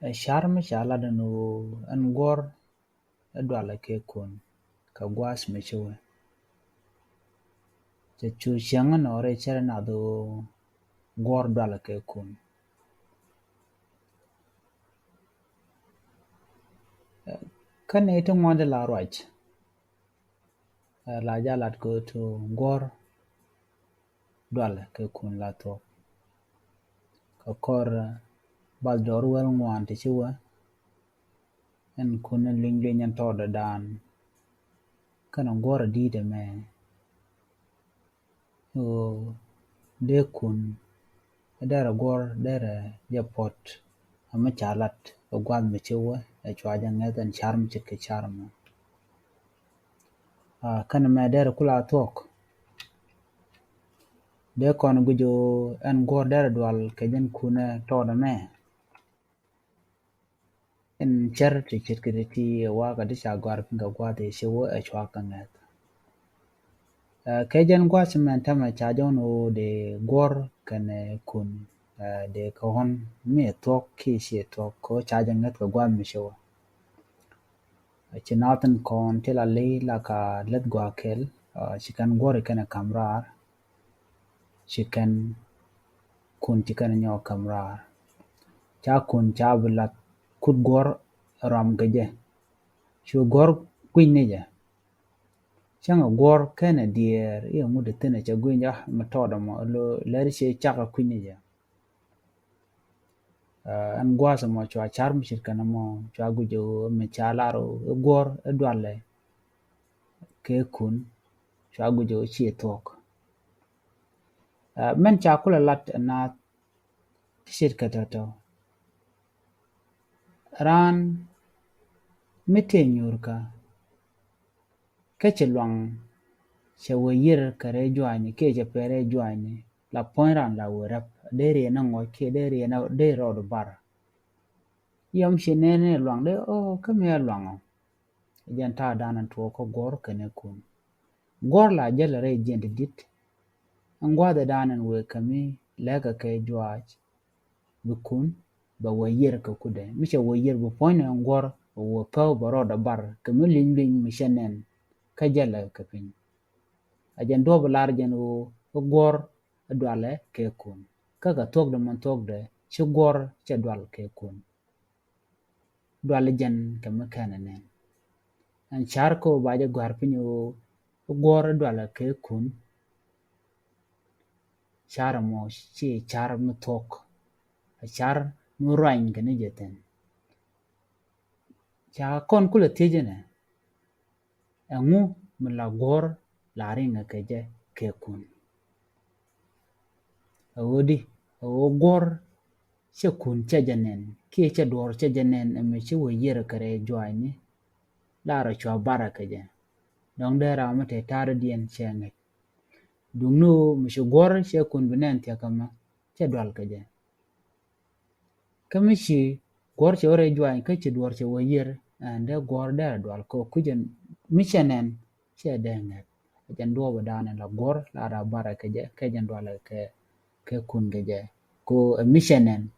Sharm shaladanu angor dwala ke kun ka gwas mechewe. Chu chiang no re chere na do gor dwala ke kun. Kan ito ngwande la rwach. La jalat go to gor dwala ke kun la to. Ka kor bal dor wel ngwan ti chiwa. En kun ling yan to da dan. Kan gor di de me. O de kun dera gor dera japot ama chalat o gwad mechewe e chwaja ngeten charm chike charm. Kan me dera kula tok. De kon gujo en gor dera dwal kejen kuna to da me. En cher ti chirkiriti waga di chagwar pinga gwad e shewe e chwaka nget. Kejen gwad semen tama chajon o de gor kene kun de kohon mi tok ki si tok ko chaja nget ka gwad mechewe. Chinatan kon tila li laka let gwa kel chikan gori kene kamrar chikan kun chikan nyo kamrar cha kun cha bilat kut gor ram gaje shu gor kwinne ja changa gor kene dier iyo ngude tene cha gwinja matoda mo lo leri che chaka kwinne ja an gwasa mo chwa charm chirkana mo chwa gujo me chalaro gor dwale ke kun chwa gujo chi tok men chakula lat na shirkata to ran mite nyurka keche luang che wayir kare jwani keche pere jwani la poinran la werap deri na ngoy ke deri na de rod bar yom shinene luang de o kame luang jan ta danan to ko gor kene kun gor la jel re jend dit angwa da danan we kami lega ke jwaj bukun ba wayir ka kude misha wayir bu poina ngor wo paw baro da bar kami ling mishenen ka jala ka pin ajan do balar jan o gor dwale ke kun kaka tok da man tok de chi gor che dwal ke kun dwale jan kami kananen an char ko baje gwar pinyo gor dwale ke kun char mo chi char mu tok char mu rain gane jeten cha kon kula tejene engu mala gor la ringa keje ke kun awodi o gor che kun che janen ke che dor che janen me che wo yere kare jwani la ra chwa bara keje dong de ra mate tar dien chenge dungno me che gor che kun benen te kama che dwal keje kamishi gor che ore jwani ke che dor che wo yere ande gor de dwal ko kujen michenen che denge jan do badane la gor la ra bara keje ke jan dwal ke kun geje ko michenen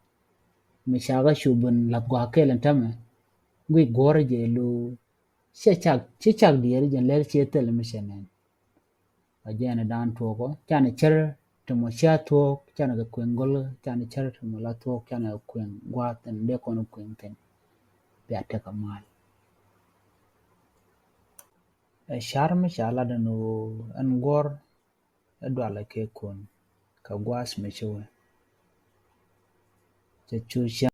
mishaga shubun la gwa kelen tame gwi gor je lu che chak dier jan ler che tel michenen ajana dan toko chane cher to mo sha to chane ga kwengol chane cher to mo la to chane kweng gwa ten de kono kweng ten ya te kamal sharm shalada no an gor dwala ke kun ka gwas mechewe chu